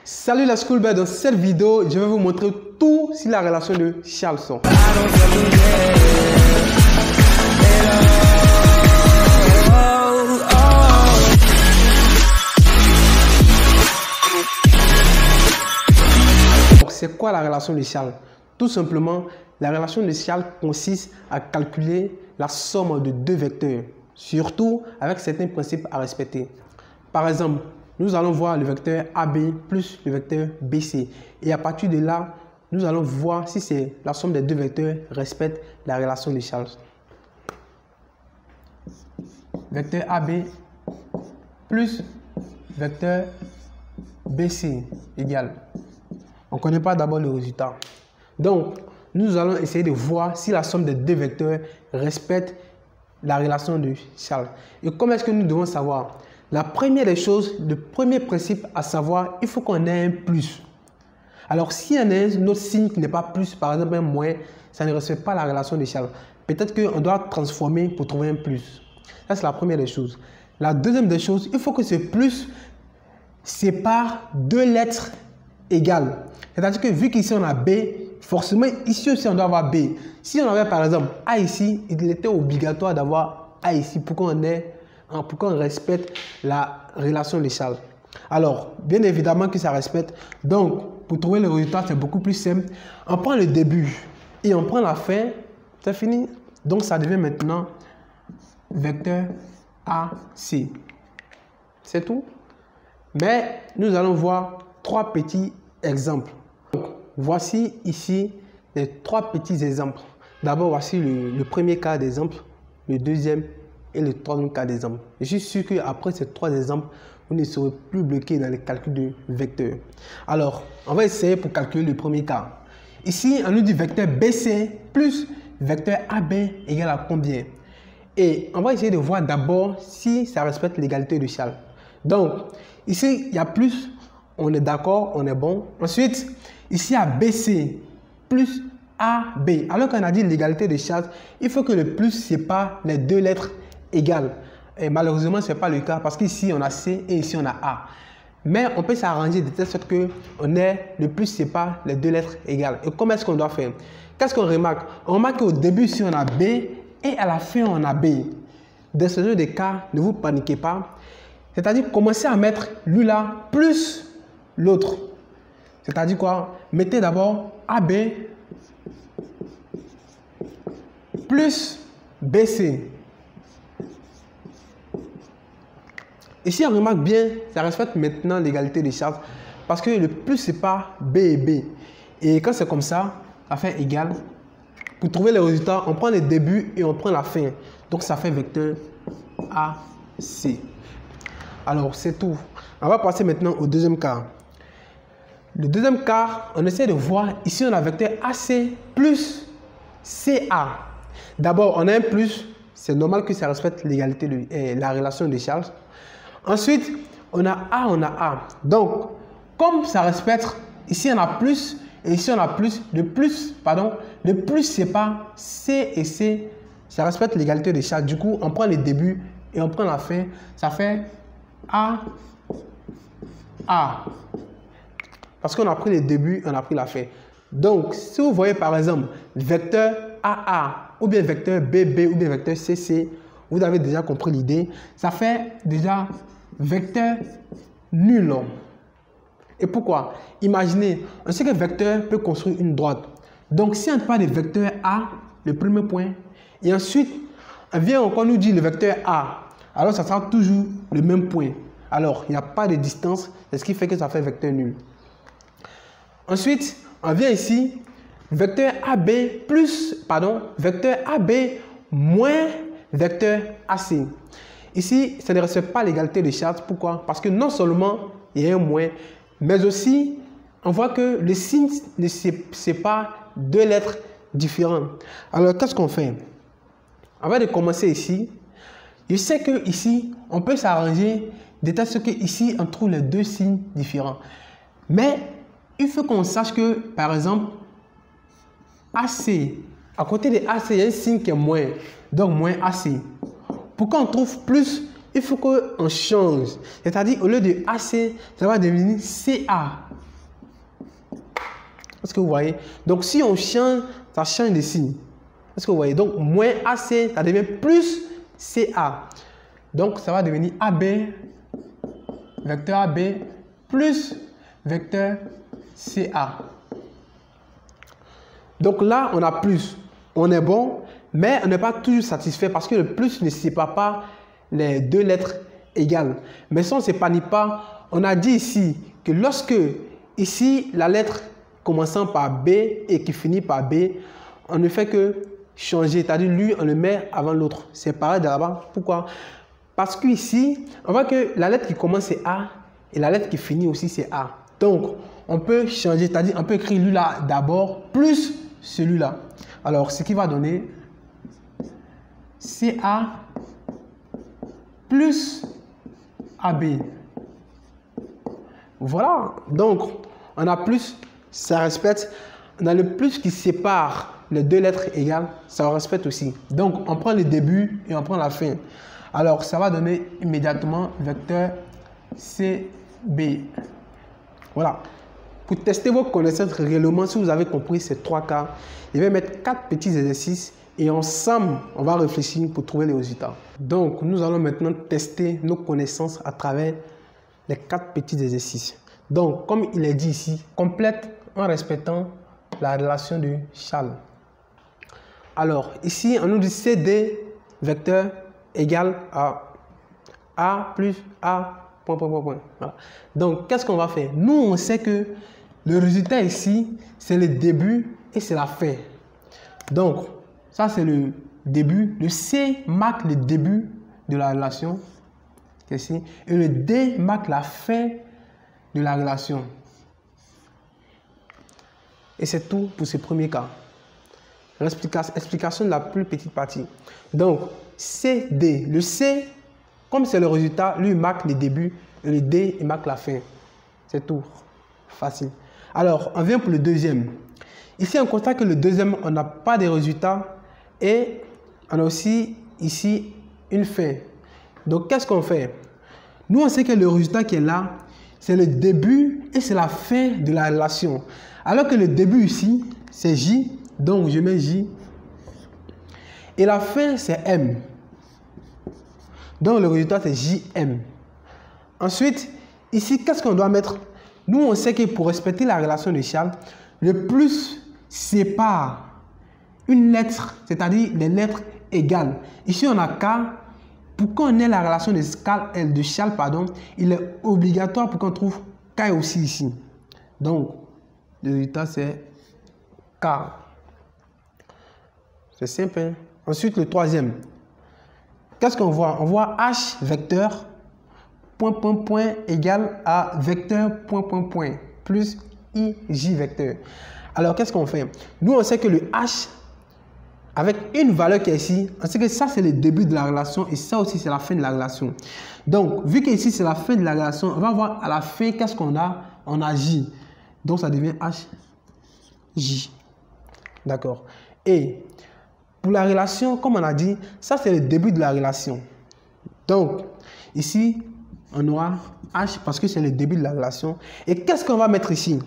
Salut la School Bell, dans cette vidéo, je vais vous montrer tout sur la relation de Charleston. C'est quoi la relation de Charles? Tout simplement, la relation de Charles consiste à calculer la somme de deux vecteurs, surtout avec certains principes à respecter. Par exemple, nous allons voir le vecteur AB plus le vecteur BC. Et à partir de là, nous allons voir si c'est la somme des deux vecteurs respecte la relation de Charles. Vecteur AB plus vecteur BC égale. On ne connaît pas d'abord le résultat. Donc, nous allons essayer de voir si la somme des deux vecteurs respecte la relation de Charles. Et comment est-ce que nous devons savoir? La première des choses, le premier principe à savoir, il faut qu'on ait un plus. Alors, s'il y en a un autre signe qui n'est pas plus, par exemple un moins, ça ne respecte pas la relation de Charles. Peut-être qu'on doit transformer pour trouver un plus. Ça, c'est la première des choses. La deuxième des choses, il faut que ce plus sépare deux lettres égales. C'est-à-dire que vu qu'ici on a B, forcément ici aussi on doit avoir B. Si on avait par exemple A ici, il était obligatoire d'avoir A ici pour qu'on respecte la relation de Charles. Alors, bien évidemment que ça respecte. Donc, pour trouver le résultat, c'est beaucoup plus simple. On prend le début et on prend la fin, c'est fini. Donc, ça devient maintenant vecteur AC. C'est tout. Mais nous allons voir trois petits exemples. Donc, voici ici les trois petits exemples. D'abord, voici le premier cas d'exemple, le deuxième et le troisième cas d'exemple. Je suis sûr qu'après ces trois exemples, vous ne serez plus bloqué dans les calculs de vecteurs. Alors, on va essayer pour calculer le premier cas. Ici, on nous dit vecteur BC plus vecteur AB égale à combien? Et on va essayer de voir d'abord si ça respecte l'égalité de Charles. Donc, ici, il y a plus. On est d'accord, on est bon. Ensuite, ici, à BC plus AB. Alors qu'on a dit l'égalité de Charles, il faut que le plus sépare les deux lettres égales. Et malheureusement, ce n'est pas le cas parce qu'ici, on a C et ici, on a A. Mais on peut s'arranger de telle sorte que le plus sépare les deux lettres égales. Et comment est-ce qu'on doit faire? Qu'est-ce qu'on remarque? On remarque qu'au début, ici, on a B et à la fin, on a B. Dans ce genre de cas, ne vous paniquez pas. C'est-à-dire, commencez à mettre lui là plus l'autre. C'est-à-dire quoi? Mettez d'abord AB plus BC. Ici, on remarque bien, ça respecte maintenant l'égalité des Charles parce que le plus, c'est pas B et B. Et quand c'est comme ça, ça fait égal. Pour trouver le résultat, on prend le début et on prend la fin. Donc, ça fait vecteur AC. Alors, c'est tout. On va passer maintenant au deuxième cas. Le deuxième cas, on essaie de voir, ici on a vecteur AC plus CA. D'abord, on a un plus, c'est normal que ça respecte l'égalité de la relation de Charles. Ensuite, on a A, on a A. Donc, comme ça respecte, ici on a plus et ici on a plus. Le plus sépare C et C, ça respecte l'égalité de Charles. Du coup, on prend le début et on prend la fin, ça fait A. Parce qu'on a pris le début, on a pris la fin. Donc, si vous voyez par exemple vecteur AA ou bien vecteur BB ou bien vecteur CC, vous avez déjà compris l'idée. Ça fait déjà vecteur nul. Et pourquoi? Imaginez, on sait que vecteur peut construire une droite. Donc, si on parle de vecteur A, le premier point, et ensuite, on vient encore nous dire le vecteur A, alors ça sera toujours le même point. Alors, il n'y a pas de distance, c'est ce qui fait que ça fait vecteur nul. Ensuite, on vient ici, vecteur AB vecteur AB moins vecteur AC. Ici, ça ne respecte pas l'égalité de Charles. Pourquoi? Parce que non seulement il y a un moins, mais aussi, on voit que le signe ne sépare deux lettres différentes. Alors, qu'est-ce qu'on fait? Avant de commencer ici, je sais que ici, on peut s'arranger de telle sorte que ici, on trouve les deux signes différents. Mais il faut qu'on sache que, par exemple, AC, à côté de AC, il y a un signe qui est moins, donc moins AC. Pour qu'on trouve plus, il faut qu'on change. C'est-à-dire, au lieu de AC, ça va devenir CA. Est-ce que vous voyez? Donc, si on change, ça change de signe. Est-ce que vous voyez? Donc, moins AC, ça devient plus CA. Donc, ça va devenir AB, vecteur AB, plus vecteur CA. Donc là, on a plus. On est bon, mais on n'est pas toujours satisfait parce que le plus ne sépare pas les deux lettres égales. Mais si on ne s'épanouit pas, on a dit ici que lorsque, ici, la lettre commençant par B et qui finit par B, on ne fait que changer. C'est-à-dire, lui, on le met avant l'autre. C'est pareil de là-bas. Pourquoi? Parce qu'ici, on voit que la lettre qui commence c'est A et la lettre qui finit aussi c'est A. Donc, on peut changer, c'est-à-dire, on peut écrire lui là d'abord plus celui-là. Alors, ce qui va donner CA plus AB. Voilà. Donc, on a plus, ça respecte. On a le plus qui sépare les deux lettres égales, ça respecte aussi. Donc, on prend le début et on prend la fin. Alors, ça va donner immédiatement vecteur CB. Voilà. Pour tester vos connaissances réellement, si vous avez compris ces 3 cas, je vais mettre 4 petits exercices et ensemble, on va réfléchir pour trouver les résultats. Donc, nous allons maintenant tester nos connaissances à travers les 4 petits exercices. Donc, comme il est dit ici, complète en respectant la relation de Charles. Alors, ici, on nous dit CD vecteur égale à A plus A, point. Voilà. Donc, qu'est-ce qu'on va faire? Nous, on sait que le résultat ici, c'est le début et c'est la fin. Donc, ça, c'est le début. Le C marque le début de la relation. Ici, et le D marque la fin de la relation. Et c'est tout pour ce premier cas. L'explication de la plus petite partie. Donc, CD. Le C, comme c'est le résultat, lui marque le début et le D, il marque la fin. C'est tout. Facile. Alors, on vient pour le deuxième. Ici, on constate que le deuxième, on n'a pas de résultat et on a aussi ici une fin. Donc, qu'est-ce qu'on fait? Nous, on sait que le résultat qui est là, c'est le début et c'est la fin de la relation. Alors que le début ici, c'est J. Donc, je mets J. Et la fin, c'est M. Donc, le résultat, c'est JM. Ensuite, ici, qu'est-ce qu'on doit mettre? Nous, on sait que pour respecter la relation de Charles, le plus sépare une lettre, c'est-à-dire les lettres égales. Ici, on a K. Pour qu'on ait la relation de Charles, pardon, il est obligatoire pour qu'on trouve K aussi ici. Donc, le résultat, c'est K. C'est simple. Hein? Ensuite, le troisième. Qu'est-ce qu'on voit? On voit H vecteur, point, égale à vecteur, point, plus IJ vecteur. Alors, qu'est-ce qu'on fait? Nous, on sait que le H, avec une valeur qui est ici, on sait que ça, c'est le début de la relation et ça aussi, c'est la fin de la relation. Donc, vu qu'ici, c'est la fin de la relation, on va voir à la fin, qu'est-ce qu'on a? On a J. Donc, ça devient HJ. D'accord. Et pour la relation, comme on a dit, ça, c'est le début de la relation. Donc, ici, on aura H parce que c'est le début de la relation. Et qu'est-ce qu'on va mettre ici?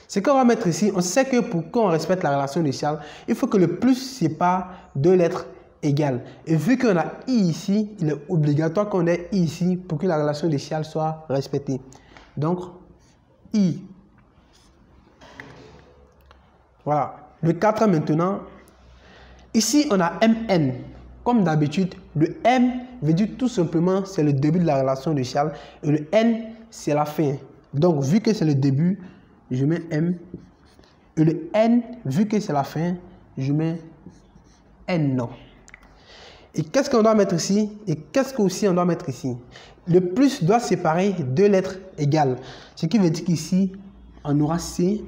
Ce qu'on va mettre ici, on sait que pour qu'on respecte la relation de Charles, il faut que le plus sépare deux lettres égales. Et vu qu'on a I ici, il est obligatoire qu'on ait I ici pour que la relation de Charles soit respectée. Donc, I. Voilà. Le 4 maintenant. Ici, on a MN. Comme d'habitude, le M veut dire tout simplement c'est le début de la relation de Charles. Et le N, c'est la fin. Donc, vu que c'est le début, je mets M. Et le N, vu que c'est la fin, je mets N. Et qu'est-ce qu'on doit mettre ici? Et qu'est-ce qu'aussi on doit mettre ici? Le plus doit séparer deux lettres égales. Ce qui veut dire qu'ici, on aura C.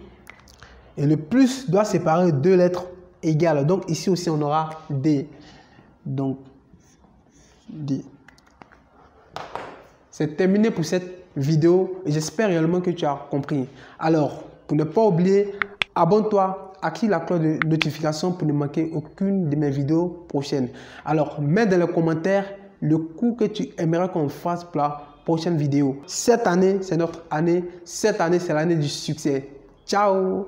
Et le plus doit séparer deux lettres égales. Donc, ici aussi, on aura D. Donc, D. C'est terminé pour cette vidéo et j'espère réellement que tu as compris. Alors, pour ne pas oublier, abonne-toi, active la cloche de notification pour ne manquer aucune de mes vidéos prochaines. Alors, mets dans les commentaires le coup que tu aimerais qu'on fasse pour la prochaine vidéo. Cette année, c'est notre année. Cette année, c'est l'année du succès. Ciao!